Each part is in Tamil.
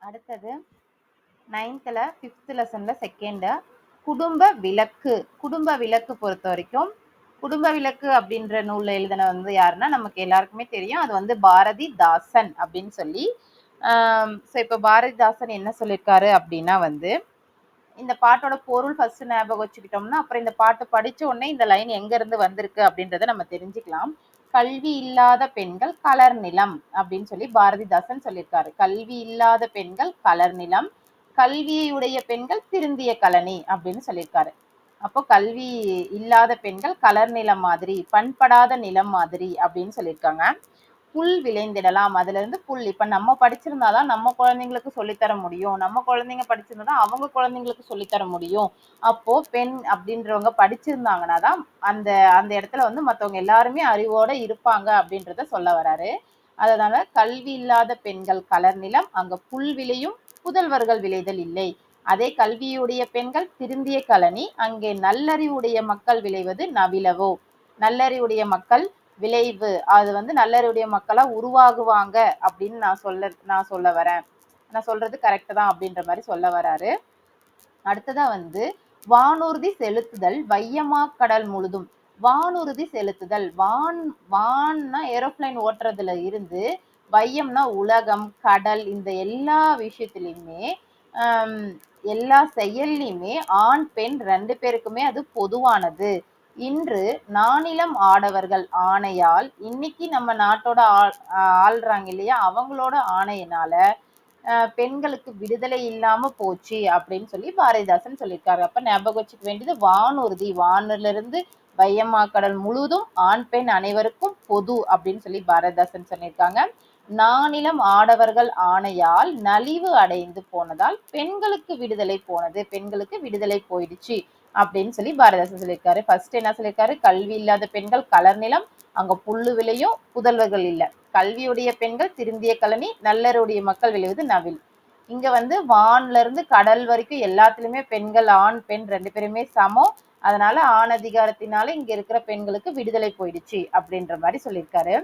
அடுத்தது 9th 5th லெசன்ல செகண்ட் குடும்ப விளக்கு. குடும்ப விளக்கு பொறுத்த வரைக்கும் குடும்ப விளக்கு அப்படின்ற நூல்ல எழுதின வந்து யாருன்னா நமக்கு எல்லாருக்குமே தெரியும். அது வந்து பாரதிதாசன் அப்படின்னு சொல்லி. ஸோ இப்போ பாரதிதாசன் என்ன சொல்லியிருக்காரு அப்படின்னா வந்து இந்த பாட்டோட பொருள் ஃபர்ஸ்ட் ஞாபகம் வச்சுக்கிட்டோம்னா அப்புறம் இந்த பாட்டு படிச்ச உடனே இந்த லைன் எங்க இருந்து வந்திருக்கு அப்படின்றத நம்ம தெரிஞ்சுக்கலாம். கல்வி இல்லாத பெண்கள் கலர் நிலம் அப்படின்னு சொல்லி பாரதிதாசன் சொல்லியிருக்காரு. கல்வி இல்லாத பெண்கள் கலர் நிலம், கல்வியை உடைய பெண்கள் திருந்திய கழனி அப்படின்னு சொல்லியிருக்காரு. அப்போ கல்வி இல்லாத பெண்கள் கலர் நிலம் மாதிரி, பண்படாத நிலம் மாதிரி அப்படின்னு சொல்லியிருக்காங்க. புல் விளைந்திடலாம், அதுல இருந்து புல். இப்ப நம்ம படிச்சிருந்தாதான் நம்ம குழந்தைங்களுக்கு சொல்லித்தர முடியும், நம்ம குழந்தைங்க படிச்சிருந்தாதான் அவங்க குழந்தைங்களுக்கு சொல்லித்தர முடியும். அப்போ பெண் அப்படின்றவங்க படிச்சிருந்தாங்கன்னா தான் அந்த அந்த இடத்துல வந்து மற்றவங்க எல்லாருமே அறிவோட இருப்பாங்க அப்படின்றத சொல்ல வராரு. அதனால கல்வி இல்லாத பெண்கள் கலர் நிலம், அங்க புல் விளையும் புதல்வர்கள் விளைதல் இல்லை. அதே கல்வியுடைய பெண்கள் திருந்திய கழனி, அங்கே நல்லறிவுடைய மக்கள் விளைவது நவிலவோ. நல்லறிவுடைய மக்கள் விளைவு, அது வந்து நல்லறிவுடைய மக்களா உருவாகுவாங்க அப்படின்னு நான் சொல்ல வரேன். நான் சொல்றது கரெக்ட் தான் அப்படின்ற மாதிரி சொல்ல வராரு. அடுத்ததா வந்து வானூர்தி செலுத்துதல் வையமா கடல் முழுதும். வானூர்தி செலுத்துதல், வான்னா ஏரோப்ளைன் ஓட்டுறதுல இருந்து, வையம்னா உலகம், கடல், இந்த எல்லா விஷயத்திலையுமே எல்லா செயல்லையுமே ஆண் பெண் 2 பேருக்குமே அது பொதுவானது. இன்று நானிலம் ஆடவர்கள் ஆணையால், இன்னைக்கு நம்ம நாட்டோட ஆள்றாங்க இல்லையா, அவங்களோட ஆணையினால பெண்களுக்கு விடுதலை இல்லாம போச்சு அப்படின்னு சொல்லி பாரதிதாசன் சொல்லியிருக்காரு. அப்ப ஞாபகம் வச்சுக்க வேண்டியது வானூர்தி, வானில இருந்து வையமாக்கடல் முழுதும் ஆண் பெண் அனைவருக்கும் பொது அப்படின்னு சொல்லி பாரதிதாசன் சொல்லியிருக்காங்க. நானிலம் ஆடவர்கள் ஆணையால் நலிவு அடைந்து போனதால் பெண்களுக்கு விடுதலை போனது, பெண்களுக்கு விடுதலை போயிடுச்சு அப்படின்னு சொல்லி பாரதிதாசன் சொல்லியிருக்காரு. ஃபர்ஸ்ட் என்ன சொல்லியிருக்காரு? கல்வி இல்லாத பெண்கள் கலர் நிலம், அங்க புல்லு விளையும் புதல்வர்கள் இல்லை. கல்வியுடைய பெண்கள் திருந்திய கழனி, நல்லருடைய மக்கள் விளைவது நவில். இங்க வந்து வான்ல இருந்து கடல் வரைக்கும் எல்லாத்துலயுமே பெண்கள் ஆண் பெண் 2 பேருமே சமம். அதனால ஆண் அதிகாரத்தினால இங்க இருக்கிற பெண்களுக்கு விடுதலை போயிடுச்சு அப்படின்ற மாதிரி சொல்லியிருக்காரு.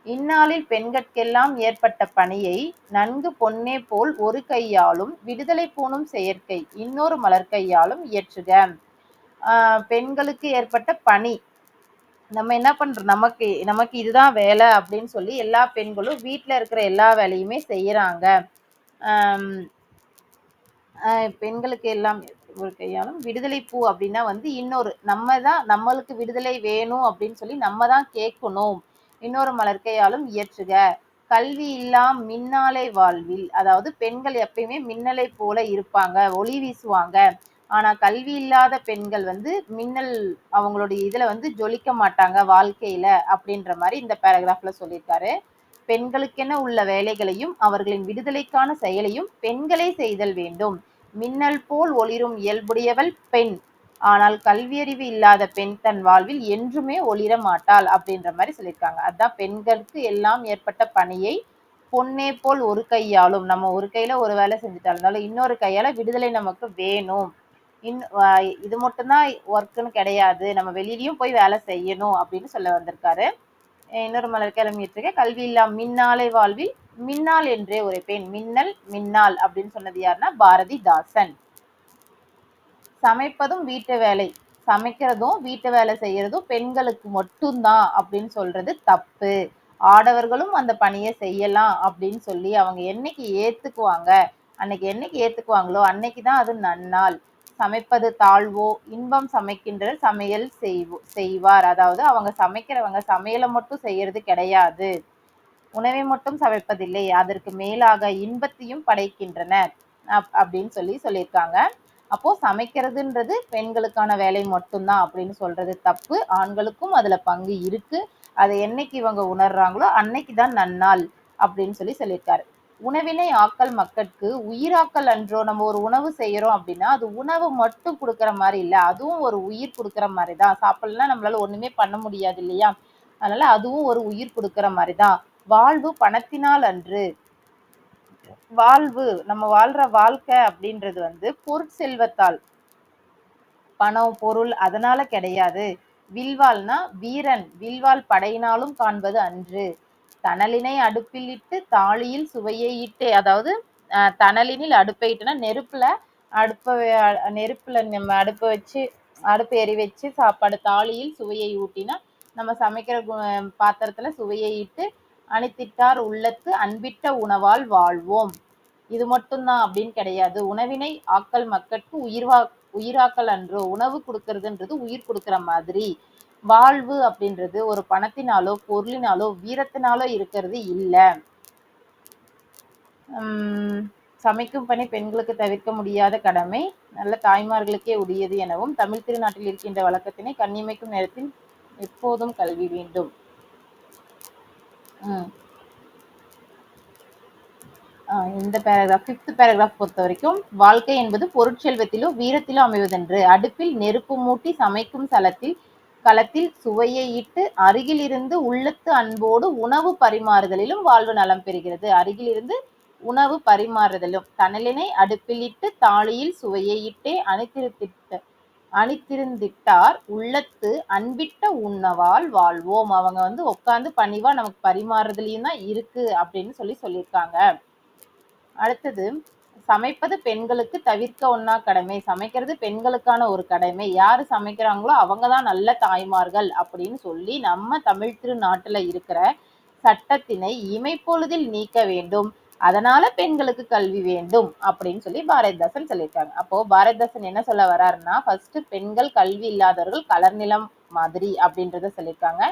இந்நாளில் பெண்கட்கெல்லாம் ஏற்பட்ட பணியை நன்கு பொன்னே போல் ஒரு கையாலும் விடுதலை பூணும் செயற்கை இன்னொரு மலர் கையாலும் இயற்றுக. பெண்களுக்கு ஏற்பட்ட பணி, நம்ம என்ன பண்றோம், நமக்கு நமக்கு இதுதான் வேலை அப்படின்னு சொல்லி எல்லா பெண்களும் வீட்டுல இருக்கிற எல்லா வேலையுமே செய்யறாங்க. பெண்களுக்கு எல்லாம் ஒரு கையாலும் விடுதலை பூ அப்படின்னா வந்து இன்னொரு, நம்ம தான் நம்மளுக்கு விடுதலை வேணும் அப்படின்னு சொல்லி நம்ம தான் கேட்கணும். இன்னொரு மலர் கையாலும் இயற்றுக. கல்வி இல்லாம் மின்னாலை வாழ்வில், அதாவது பெண்கள் எப்பயுமே மின்னலை போல இருப்பாங்க, ஒளி வீசுவாங்க. ஆனா கல்வி இல்லாத பெண்கள் வந்து மின்னல் அவங்களுடைய இதுல வந்து ஜொலிக்க மாட்டாங்க வாழ்க்கையில அப்படின்ற மாதிரி இந்த பேராகிராஃப்ல சொல்லியிருக்காரு. பெண்களுக்கென உள்ள வேலைகளையும் அவர்களின் விடுதலைக்கான செயலையும் பெண்களே செய்தல் வேண்டும். மின்னல் போல் ஒளிரும் இயல்புடையவள் பெண், ஆனால் கல்வியறிவு இல்லாத பெண் தன் வாழ்வில் என்றுமே ஒளிர மாட்டாள் அப்படின்ற மாதிரி சொல்லியிருக்காங்க. அதான் பெண்களுக்கு எல்லாம் ஏற்பட்ட பணியை பொன்னே போல் ஒரு கையாலும், நம்ம ஒரு கையில ஒரு வேலை செஞ்சுட்டாலும் இன்னொரு கையால விடுதலை நமக்கு வேணும். இது மட்டும்தான் ஒர்க்குன்னு கிடையாது, நம்ம வெளியிலயும் போய் வேலை செய்யணும் அப்படின்னு சொல்ல வந்திருக்காரு. இன்னொரு மலர் கிளம்பிட்டு கல்வி இல்லா மின்னாலை வாழ்வில் மின்னாள் என்றே ஒரு பெண். மின்னல் மின்னாள் அப்படின்னு சொன்னது யாருன்னா பாரதிதாசன். சமைப்பதும் வீட்டு வேலை, சமைக்கிறதும் வீட்டு வேலை செய்யறதும் பெண்களுக்கு மட்டும்தான் அப்படின்னு சொல்றது தப்பு. ஆடவர்களும் அந்த பணியை செய்யலாம் அப்படின்னு சொல்லி அவங்க என்னைக்கு ஏத்துக்குவாங்க, அன்னைக்கு என்னைக்கு ஏத்துக்குவாங்களோ அன்னைக்குதான் அது நன்னாள். சமைப்பது தாழ்வோ இன்பம் சமைக்கின்ற சமையல் செய்வார். அதாவது அவங்க சமைக்கிறவங்க சமையலை மட்டும் செய்யறது கிடையாது, உணவை மட்டும் சமைப்பதில்லை, அதற்கு மேலாக இன்பத்தையும் படைக்கின்றனர் அப்படின்னு சொல்லியிருக்காங்க. அப்போ சமைக்கிறதுன்றது பெண்களுக்கான வேலை மட்டும்தான் அப்படின்னு சொல்றது தப்பு. ஆண்களுக்கும் அதுல பங்கு இருக்கு. அதை என்னைக்கு இவங்க உணர்றாங்களோ அன்னைக்குதான் நன்னாள் அப்படின்னு சொல்லியிருக்காரு. உணவினை ஆக்கல் மக்களுக்கு உயிராக்கல் அன்றோ. நம்ம ஒரு உணவு செய்யறோம் அப்படின்னா அது உணவு மட்டும் கொடுக்குற மாதிரி இல்லை, அதுவும் ஒரு உயிர் கொடுக்குற மாதிரி தான். சாப்பிடலாம் நம்மளால ஒண்ணுமே பண்ண முடியாது இல்லையா, அதனால அதுவும் ஒரு உயிர் கொடுக்குற மாதிரி தான். வாழ்வு பணத்தினால் அன்று. வாழ்வு, நம்ம வாழ்ற வாழ்க்கை அப்படின்றது வந்து பொருட்செல்வத்தால், பணம் பொருள் அதனால கிடையாது. வில்வாள்னா வீரன் வில்வாள் படையினாலும் காண்பது அன்று. தணலினை அடுப்பில் இட்டு தாளியில் சுவையை இட்டு, அதாவது தணலினில் அடுப்பைட்டுனா நெருப்புல நம்ம அடுப்பை வச்சு அடுப்பு எரி வச்சு சாப்பாடு தாளியில் சுவையை ஊட்டினா நம்ம சமைக்கிற பாத்திரத்துல சுவையை இட்டு அணித்திட்டார் உள்ளத்து அன்பிட்ட உணவால் வாழ்வோம். இது மட்டும்தான் அப்படின்னு கிடையாது. உணவினை ஆக்கல் மக்கட்கு உயிராக்கல் அன்றோ. உணவு கொடுக்கறதுன்றது உயிர் கொடுக்குற மாதிரி. வாழ்வு அப்படின்றது ஒரு பணத்தினாலோ பொருளினாலோ வீரத்தினாலோ இருக்கிறது இல்லை. சமைக்கும் பணி பெண்களுக்கு தவிர்க்க முடியாத கடமை, நல்ல தாய்மார்களுக்கே உரியது எனவும் தமிழ் திருநாட்டில் இருக்கின்ற வழக்கத்தினை கண்ணிமைக்கும் நேரத்தில் எப்போதும் கல்வி வேண்டும். இந்த பேராகிராஃப் 5th பேராகிராஃப் பொறுத்த வரைக்கும், வாழ்க்கை என்பது பொருட்செல்வத்திலோ வீரத்திலோ அமைவதென்று அடுப்பில் நெருப்பு மூட்டி சமைக்கும் களத்தில் சுவையை இட்டு அருகில் இருந்து உள்ளத்து அன்போடு உணவு பரிமாறுதலிலும் வாழ்வு நலம் பெறுகிறது. அருகில் இருந்து உணவு பரிமாறுதலும் தணலினை அடுப்பில் இட்டு தாளியில் சுவையை இட்டே அணித்திருந்திட்டார் உள்ளத்து அன்பிட்ட உணவால் வாழ்வோம். அவங்க உட்காந்து பணிவா நமக்கு பரிமாறுறதுலயும் தான் இருக்கு அப்படின்னு சொல்லியிருக்காங்க. அடுத்தது, சமைப்பது பெண்களுக்கு தவிர்க்க ஒண்ணா கடமை. சமைக்கிறது பெண்களுக்கான ஒரு கடமை. யாரு சமைக்கிறாங்களோ அவங்கதான் நல்ல தாய்மார்கள் அப்படின்னு சொல்லி நம்ம தமிழ் திருநாட்டுல இருக்கிற சட்டத்தினை இமைப்பொழுதில் நீக்க வேண்டும். அதனால பெண்களுக்கு கல்வி வேண்டும் அப்படின்னு சொல்லி பாரதிதாசன் சொல்லியிருக்காங்க. அப்போ பாரதிதாசன் என்ன சொல்ல வர்றாருன்னா, ஃபர்ஸ்ட் பெண்கள் கல்வி இல்லாதவர்கள் கலர் நிலம் மாதிரி அப்படின்றத சொல்லியிருக்காங்க.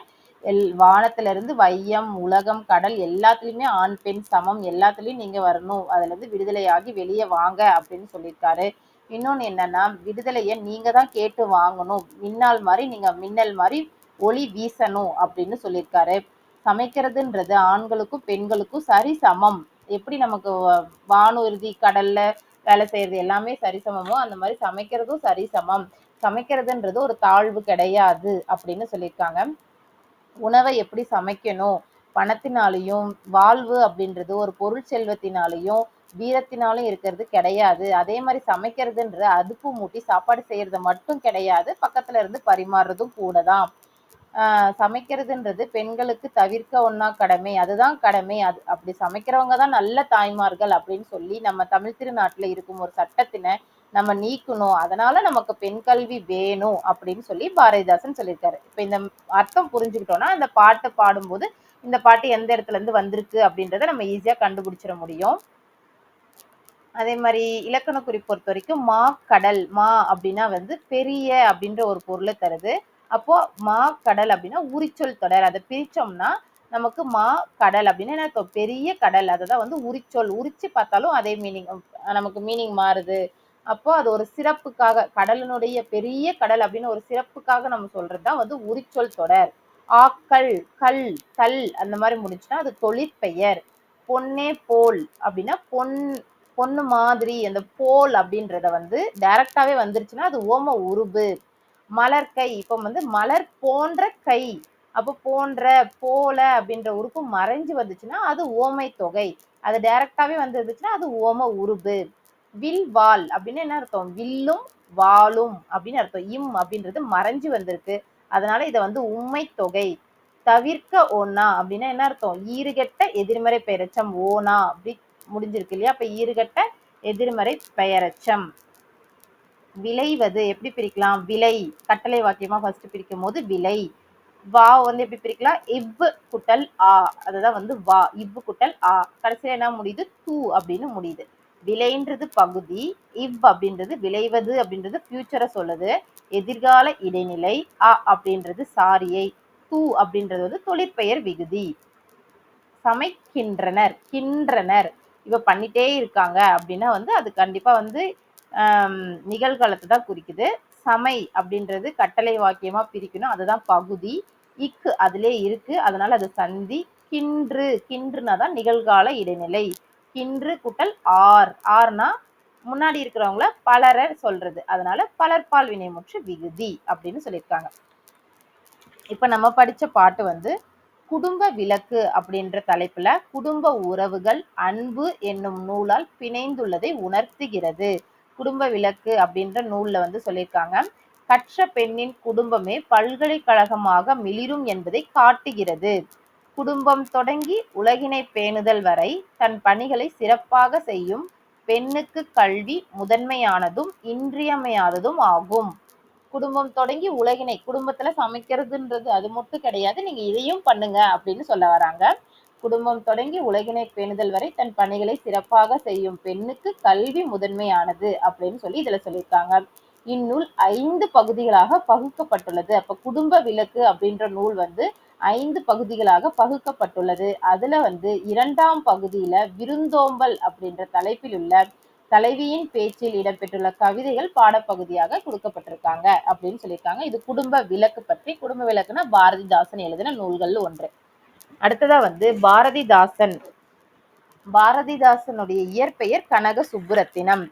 வானத்துல இருந்து வையம், உலகம், கடல் எல்லாத்துலயுமே ஆண் பெண் சமம், எல்லாத்துலயும் நீங்க வரணும், அதுல இருந்து விடுதலையாகி வெளியே வாங்க அப்படின்னு சொல்லியிருக்காரு. இன்னொன்னு என்னன்னா, விடுதலைய நீங்க தான் கேட்டு வாங்கணும், மின்னல் மாதிரி ஒளி வீசணும் அப்படின்னு சொல்லியிருக்காரு. சமைக்கிறதுன்றது ஆண்களுக்கும் பெண்களுக்கும் சரி சமம். எப்படி நமக்கு வானூர்தி கடல்ல வேலை செய்யறது எல்லாமே சரிசமமோ அந்த மாதிரி சமைக்கிறதும் சரிசமம். சமைக்கிறதுன்றது ஒரு தாழ்வு கிடையாது அப்படின்னு சொல்லியிருக்காங்க. உணவை எப்படி சமைக்கணும், பணத்தினாலையும் வாழ்வு அப்படின்றது ஒரு பொருள் செல்வத்தினாலையும் வீரத்தினாலும் இருக்கிறது கிடையாது. அதே மாதிரி சமைக்கிறதுன்ற அடுப்பு மூட்டி சாப்பாடு செய்யறது மட்டும் கிடையாது, பக்கத்துல இருந்து பரிமாறுறதும் கூட தான். சமைக்கிறதுன்றது பெண்களுக்கு தவிர்க்க ஒண்ணா கடமை, அதுதான் கடமை. அப்படி சமைக்கிறவங்க தான் நல்ல தாய்மார்கள் அப்படின்னு சொல்லி நம்ம தமிழ் திருநாட்டுல இருக்கும் ஒரு சட்டத்தினை நம்ம நீக்கணும். அதனால நமக்கு பெண் கல்வி வேணும் அப்படின்னு சொல்லி பாரதிதாசன் சொல்லியிருக்காரு. இப்ப இந்த அர்த்தம் புரிஞ்சுக்கிட்டோம்னா இந்த பாட்டு பாடும்போது இந்த பாட்டு எந்த இடத்துல இருந்து வந்திருக்கு அப்படின்றத நம்ம ஈஸியா கண்டுபிடிச்சிட முடியும். அதே மாதிரி இலக்கண குறிப்பு பொறுத்த வரைக்கும் மா கடல், மா அப்படின்னா பெரிய அப்படின்ற ஒரு பொருளை தருது. அப்போ மா கடல் அப்படின்னா உரிச்சொல் தொடர். அதை பிரிச்சோம்னா நமக்கு மா கடல் அப்படின்னு என்ன, பெரிய கடல். அதைதான் உரிச்சொல், உரிச்சு பார்த்தாலும் அதே மீனிங், நமக்கு மீனிங் மாறுது. அப்போ அது ஒரு சிறப்புக்காக, கடலினுடைய பெரிய கடல் அப்படின்னு ஒரு சிறப்புக்காக நம்ம சொல்றதுதான் உரிச்சொல் தொடர். ஆக்கள், கல், கல் அந்த மாதிரி முடிச்சுன்னா அது தொழிற்பெயர். பொன்னே போல் அப்படின்னா பொண்ணு மாதிரி, அந்த போல் அப்படின்றத டைரக்டாவே வந்துருச்சுன்னா அது ஓம உருபு. மலர்கை, இப்போ மலர் போன்ற கை, அப்போ போன்ற போல அப்படின்ற உறுப்பு மறைஞ்சு வந்துச்சுன்னா அது ஓமை தொகை. அது டைரக்டாவே வந்துருச்சுன்னா அது ஓம உருபு. வில் வால் அப்படின்னு என்ன அர்த்தம், வில்லும் வாளும் அப்படின்னு அர்த்தம். இம் அப்படின்றது மறைஞ்சு வந்திருக்கு, அதனால இதை உண்மை தொகை. தவிர்க்க ஓனா அப்படின்னா என்ன அர்த்தம், ஈறுகெட்ட எதிர்மறை பெயரச்சம். ஓனா அப்படி முடிஞ்சிருக்கு இல்லையா, அப்ப ஈறுகெட்ட எதிர்மறை பெயரச்சம். விளைவது எப்படி பிரிக்கலாம், விலை கட்டளை வாக்கியமா ஃபர்ஸ்ட் பிரிக்கும் போது விலை. வா எப்படி பிரிக்கலாம், இவ் குட்டல் ஆ, அதுதான் வா, இவ் குட்டல் ஆ. கடைசியில என்ன முடியுது, தூ அப்படின்னு முடியுது. விளைன்றது பகுதி, இவ் அப்படின்றது விளைவது அப்படின்றது ஃபியூச்சரை சொல்லுது, எதிர்கால இடைநிலை. அ அப்படின்றது சாரியை, தூ அப்படின்றது தொழிற்பெயர் விகுதி. சமைக்கின்றனர், கின்றனர், இப்ப பண்ணிட்டே இருக்காங்க அப்படின்னா அது கண்டிப்பா நிகழ்காலத்தை தான் குறிக்குது. சமை அப்படின்றது கட்டளை வாக்கியமா பிரிக்கணும், அதுதான் பகுதி. இக்கு அதிலே இருக்கு, அதனால அது சந்தி. கின்று, கின்றுனாதான் நிகழ்கால இடைநிலை. கின்று குட்டல் ஆர், ஆர்னா முன்னாடி இருக்கிறவங்கள பலரை சொல்றது, அதனால பலர்பால் வினைமுற்று விகுதி அப்படின்னு சொல்லியிருக்காங்க. இப்ப நம்ம படிச்ச பாட்டு குடும்ப விளக்கு அப்படின்ற தலைப்புல குடும்ப உறவுகள் அன்பு என்னும் நூலால் பிணைந்துள்ளதை உணர்த்துகிறது. குடும்ப விளக்கு அப்படின்ற நூல்ல சொல்லியிருக்காங்க. கற்ற பெண்ணின் குடும்பமே பல்கலைக்கழகமாக மிளிரும் என்பதை காட்டுகிறது. குடும்பம் தொடங்கி உலகினை பேணுதல் வரை தன் பணிகளை சிறப்பாக செய்யும் பெண்ணுக்கு கல்வி முதன்மையானதும் இன்றியமையாததும் ஆகும். குடும்பம் தொடங்கி உலகினை, குடும்பத்துல சமைக்கிறதுன்றது அது மட்டும் கிடையாது, நீங்க இதையும் பண்ணுங்க அப்படின்னு சொல்ல வராங்க. குடும்பம் தொடங்கி உலகினை பேணுதல் வரை தன் பணிகளை சிறப்பாக செய்யும் பெண்ணுக்கு கல்வி முதன்மையானது அப்படின்னு சொல்லி இதுல சொல்லியிருக்காங்க. இந்நூல் 5 பகுதிகளாக பகுக்கப்பட்டுள்ளது. அப்ப குடும்ப விளக்கு அப்படின்ற நூல் வந்து 5 பகுதிகளாக பகுக்கப்பட்டுள்ளது. அதுல வந்து 2ஆம் பகுதியில விருந்தோம்பல் அப்படின்ற தலைப்பில் உள்ள தலைவியின் பேச்சில் இடம்பெற்றுள்ள கவிதைகள் பாடப்பகுதியாக கொடுக்கப்பட்டிருக்காங்க அப்படின்னு சொல்லியிருக்காங்க. இது குடும்ப விளக்கு பற்றி. குடும்ப விளக்குனா பாரதிதாசன் எழுதின நூல்கள் ஒன்று. அடுத்ததா வந்து பாரதிதாசன். பாரதிதாசனுடைய இயற்பெயர் கனக சுப்புரத்தினம்.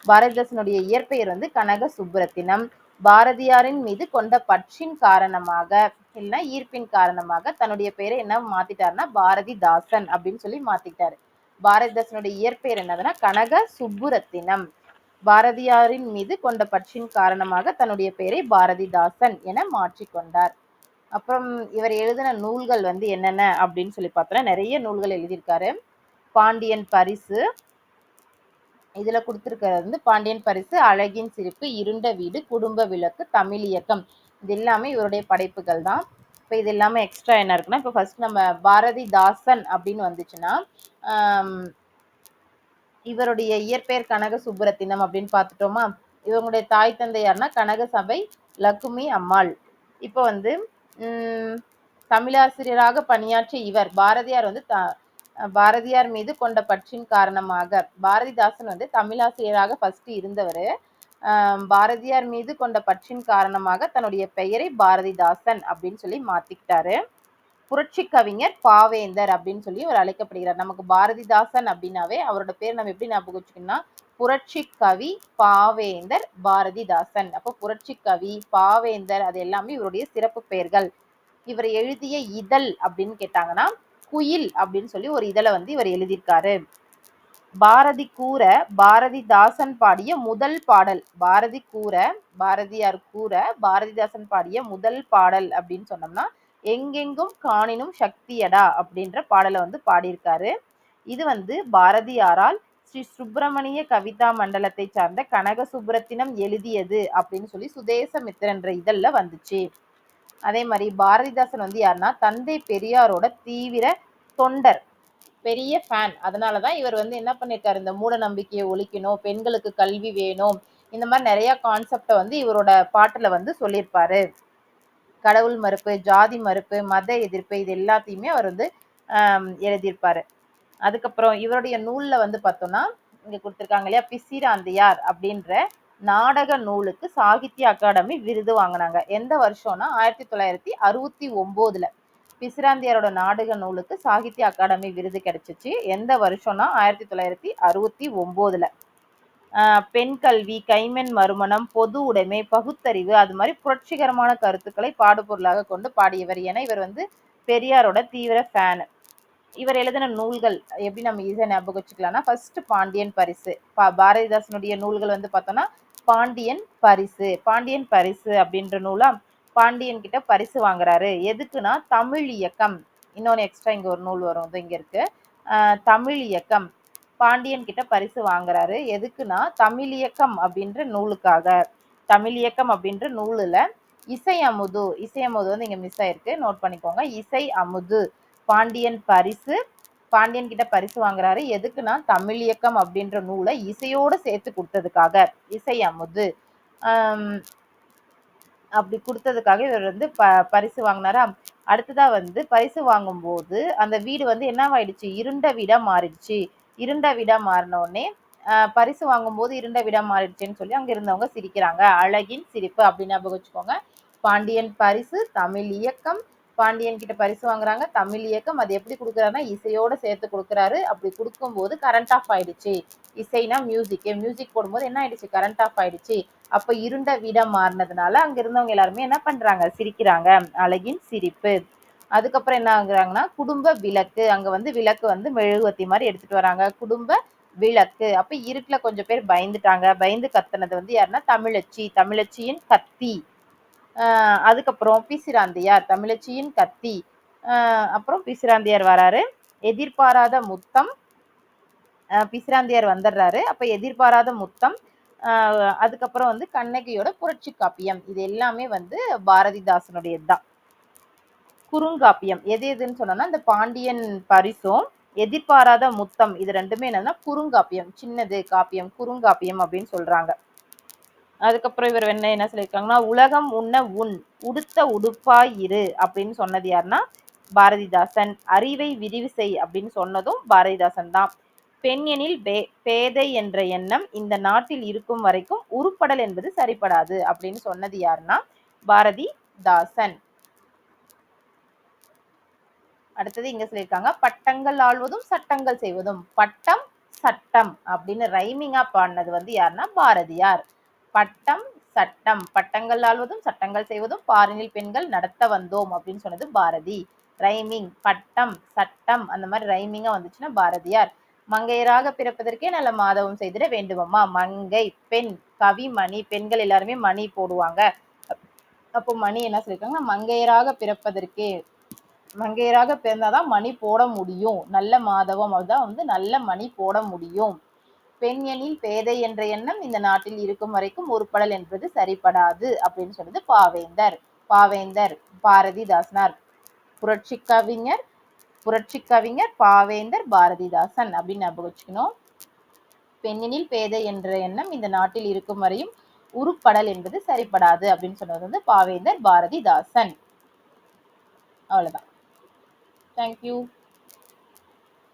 பாரதிதாசனுடைய இயற்பெயர் வந்து கனக சுப்புரத்தினம். பாரதியாரின் மீது கொண்ட பற்றின் காரணமாக இல்லைன்னா ஈர்ப்பின் காரணமாக தன்னுடைய பெயரை என்ன மாத்திட்டாருன்னா பாரதிதாசன் அப்படின்னு சொல்லி மாத்திட்டாரு. பாரதிதாசனுடைய இயற்பெயர் என்னதுன்னா கனக சுப்புரத்தினம். பாரதியாரின் மீது கொண்ட பற்றின் காரணமாக தன்னுடைய பெயரை பாரதிதாசன் என மாற்றிக்கொண்டார். அப்புறம் இவர் எழுதின நூல்கள் வந்து என்னென்ன அப்படின்னு சொல்லி பார்த்தோம்னா நிறைய நூல்கள் எழுதியிருக்காரு. பாண்டியன் பரிசு, இதுல கொடுத்திருக்கிறது வந்து பாண்டியன் பரிசு, அழகின் சிரிப்பு, இருண்ட வீடு, குடும்ப விளக்கு, தமிழ் இயக்கம், இது எல்லாமே இவருடைய படைப்புகள் தான். இப்போ இது எல்லாமே எக்ஸ்ட்ரா என்ன இருக்குன்னா, இப்போ ஃபர்ஸ்ட் நம்ம பாரதிதாசன் அப்படின்னு வந்துச்சுன்னா இவருடைய இயற்பெயர் கனக சுப்புரத்தினம் அப்படின்னு பார்த்துட்டோமா. இவங்களுடைய தாய் தந்தை யாருன்னா கனக சபை லக்குமி அம்மாள். இப்போ வந்து தமிழாசிரியராக பணியாற்றிய இவர் பாரதியார் வந்து பாரதியார் மீது கொண்ட பற்றின் காரணமாக, பாரதிதாசன் வந்து தமிழாசிரியராக ஃபர்ஸ்ட் இருந்தவர். பாரதியார் மீது கொண்ட பற்றின் காரணமாக தன்னுடைய பெயரை பாரதிதாசன் அப்படின்னு சொல்லி மாத்திக்கிட்டாரு. புரட்சி கவிஞர் பாவேந்தர் அப்படின்னு சொல்லி அவர் அழைக்கப்படுகிறார். நமக்கு பாரதிதாசன் அப்படின்னாவே அவரோட பேர் நம்ம எப்படி ஞாபகம் வச்சுக்கணும்னா புரட்சி கவி பாவேந்தர் பாரதிதாசன். அப்போ புரட்சி கவி பாவேந்தர் அது எல்லாமே இவருடைய சிறப்பு பெயர்கள். இவர் எழுதிய இதழ் அப்படின்னு கேட்டாங்கன்னா குயில் அப்படின்னு சொல்லி ஒரு இதழை வந்து இவர் எழுதியிருக்காரு. பாரதி கூற பாரதிதாசன் பாடிய முதல் பாடல், பாரதி கூற பாரதியார் கூற பாரதிதாசன் பாடிய முதல் பாடல் அப்படின்னு சொன்னோம்னா எங்கெங்கும் காணினும் சக்தியடா அப்படின்ற பாடலை வந்து பாடியிருக்காரு. இது வந்து பாரதியாரால் ஸ்ரீ சுப்பிரமணிய கவிதா மண்டலத்தை சார்ந்த கனக சுப்புரத்தினம் எழுதியது அப்படின்னு சொல்லி சுதேசமித்திரன்ற இதழ்ல வந்துச்சு. அதே மாதிரி பாரதிதாசன் வந்து யாருன்னா தந்தை பெரியாரோட தீவிர தொண்டர், பெரிய ஃபேன். அதனாலதான் இவர் வந்து என்ன பண்ணிருக்காரு, இந்த மூட நம்பிக்கையை ஒழிக்கணும், பெண்களுக்கு கல்வி வேணும், இந்த மாதிரி நிறைய கான்செப்டை வந்து இவரோட பாட்டுல வந்து சொல்லியிருப்பாரு. கடவுள் மறுப்பு, ஜாதி மறுப்பு, மத எதிர்ப்பு, இது எல்லாத்தையுமே அவர் வந்து எழுதியிருப்பாரு. அதுக்கப்புறம் இவருடைய நூல்ல வந்து பார்த்தோம்னா இங்க கொடுத்துருக்காங்க இல்லையா, பிசிராந்தையார் அப்படின்ற நாடக நூலுக்கு சாகித்ய அகாடமி விருது வாங்கினாங்க. எந்த வருஷம்னா 1969. பிசிராந்தையாரோட நாடக நூலுக்கு சாகித்ய அகாடமி விருது கிடைச்சிச்சு. எந்த வருஷம்னா 1969. பெண் கல்வி, கைமென் மறுமணம், பொது உடைமை, பகுத்தறிவு, அது மாதிரி புரட்சிகரமான கருத்துக்களை பாடுபொருளாக கொண்டு பாடியவர். என இவர் வந்து பெரியாரோட தீவிர ஃபேன். இவர் எழுதின நூல்கள் எப்படி நம்ம ஈஸியா ஞாபகம் வச்சுக்கலாம்னா ஃபர்ஸ்ட் பாண்டியன் பரிசு. பாரதிதாசனுடைய நூல்கள் வந்து பார்த்தோம்னா பாண்டியன் பரிசு. பாண்டியன் பரிசு அப்படின்ற நூலா பாண்டியன் கிட்ட பரிசு வாங்குறாரு. எதுக்குன்னா தமிழ் இயக்கம். இன்னொன்னு எக்ஸ்ட்ரா இங்க ஒரு நூல் வரும், இங்க இருக்கு. தமிழ் இயக்கம். பாண்டியன் கிட்ட பரிசு வாங்குறாரு. எதுக்குன்னா தமிழ் இயக்கம் அப்படின்ற நூலுக்காக. தமிழ் இயக்கம் அப்படின்ற நூலுல இசை அமுது, இசை அமுது வந்து இங்க மிஸ் ஆயிருக்கு, நோட் பண்ணிக்கோங்க. இசை அமுது பாண்டியன் பரிசு. பாண்டியன் கிட்ட பரிசு வாங்குறாரு. எதுக்குன்னா தமிழ் இயக்கம் அப்படின்ற நூலை இசையோட சேர்த்து கொடுத்ததுக்காக. இசை அமுது அப்படி கொடுத்ததுக்காக இவர் வந்து பரிசு வாங்கினாரா. அடுத்ததா வந்து பரிசு வாங்கும் போது அந்த வீடு வந்து என்னவாயிடுச்சு, இருண்ட வீடா மாறிடுச்சு. இருண்ட வீடா மாறின உடனே பரிசு வாங்கும் போது இருண்ட வீடா மாறிடுச்சுன்னு சொல்லி அங்க இருந்தவங்க சிரிக்கிறாங்க. அழகின் சிரிப்பு அப்படின்னு ஞாபகம் வச்சுக்கோங்க. பாண்டியன் பரிசு, தமிழ் இயக்கம். பாண்டியன் கிட்ட பரிசு வாங்குறாங்க, தமிழ் இயக்கம். அது எப்படி கொடுக்குறாருன்னா இசையோட சேர்த்து கொடுக்குறாரு. அப்படி கொடுக்கும்போது கரண்ட் ஆஃப் ஆயிடுச்சு. இசைனா மியூசிக், மியூசிக் போடும்போது என்ன ஆயிடுச்சு, கரண்ட் ஆஃப் ஆயிடுச்சு. அப்ப இருண்ட வீடா மாறினதுனால அங்க இருந்தவங்க எல்லாருமே என்ன பண்றாங்க, சிரிக்கிறாங்க. அழகின் சிரிப்பு. அதுக்கப்புறம் என்ன ஆகுறாங்கன்னா குடும்ப விளக்கு. அங்க வந்து விளக்கு வந்து மெழுகுவத்தி மாதிரி எடுத்துட்டு வராங்க. குடும்ப விளக்கு. அப்ப இருட்டுல கொஞ்சம் பேர் பயந்துட்டாங்க. பயந்து கத்துனது வந்து யாருன்னா தமிழச்சி. தமிழச்சியின் கத்தி. அதுக்கப்புறம் பிசிராந்தையார், தமிழச்சியின் கத்தி. அப்புறம் பிசிராந்தையார் வராரு. எதிர்பாராத முத்தம், பிசிராந்தையார் வந்துடுறாரு. அப்ப எதிர்பாராத முத்தம், அதுக்கப்புறம் வந்து கண்ணகியோட புரட்சி காப்பியம், இது எல்லாமே வந்து பாரதிதாசனுடையது தான். குறுங்காப்பியம் எது எதுன்னு சொன்னோம்னா இந்த பாண்டியன் பரிசும் எதிர்பாராத முத்தம், இது ரெண்டுமே என்னன்னா குறுங்காப்பியம், சின்னது காப்பியம், குறுங்காப்பியம் அப்படின்னு சொல்றாங்க. அதுக்கப்புறம் இவர் என்ன சொல்லியிருக்காங்கன்னா, உலகம் உண்ண உன் உடுத்த உடுப்பாய் இரு அப்படின்னு சொன்னது யாருன்னா பாரதிதாசன். அறிவை விரிவு செய் அப்படின்னு சொன்னதும் பாரதிதாசன் தான். பெண் எனில் பேதை என்ற எண்ணம் இந்த நாட்டில் இருக்கும் வரைக்கும் உருப்படல் என்பது சரிப்படாது அப்படின்னு சொன்னது யாருன்னா பாரதிதாசன். அடுத்தது இங்க சொல்லியிருக்காங்க, பட்டங்கள் ஆள்வதும் சட்டங்கள் செய்வதும். பட்டம் சட்டம் அப்படின்னு ரைமிங்கா பாடினது வந்து யாருன்னா பாரதியார். பட்டம் சட்டம், பட்டங்கள் ஆள்வதும் சட்டங்கள் செய்வதும் பாரினில் பெண்கள் நடத்த வந்தோம் அப்படின்னு சொன்னது பாரதி. ரைமிங், பட்டம் சட்டம் அந்த மாதிரி ரைமிங்கா வந்துச்சுன்னா பாரதியார். மங்கையராக பிறப்பதற்கே நல்ல மாதவம் செய்திட வேண்டுமம்மா. மங்கை பெண், கவிமணி, பெண்கள் எல்லாருமே மணி போடுவாங்க. அப்போ மணி என்ன சொல்லியிருக்காங்கன்னா, மங்கையராக பிறப்பதற்கே, மங்கையராக பிறந்தாதான் மணி போட முடியும், நல்ல மாதவம் அதுதான் வந்து நல்ல மணி போட முடியும். பெண் எனில் பேதை என்ற எண்ணம் இந்த நாட்டில் இருக்கும் வரைக்கும் உருப்படல் என்பது சரிப்படாது அப்படின்னு சொல்றது பாவேந்தர். பாவேந்தர் பாரதிதாசனார். புரட்சி கவிஞர், புரட்சி கவிஞர் பாவேந்தர் பாரதிதாசன் அப்படின்னு ஞாபகம் வச்சுக்கணும். பெண்ணினில் பேதை என்ற எண்ணம் இந்த நாட்டில் இருக்கும் வரையும் உருப்படல் என்பது சரிப்படாது அப்படின்னு சொன்னது வந்து பாவேந்தர் பாரதிதாசன். அவ்வளவுதான். தேங்க்யூ.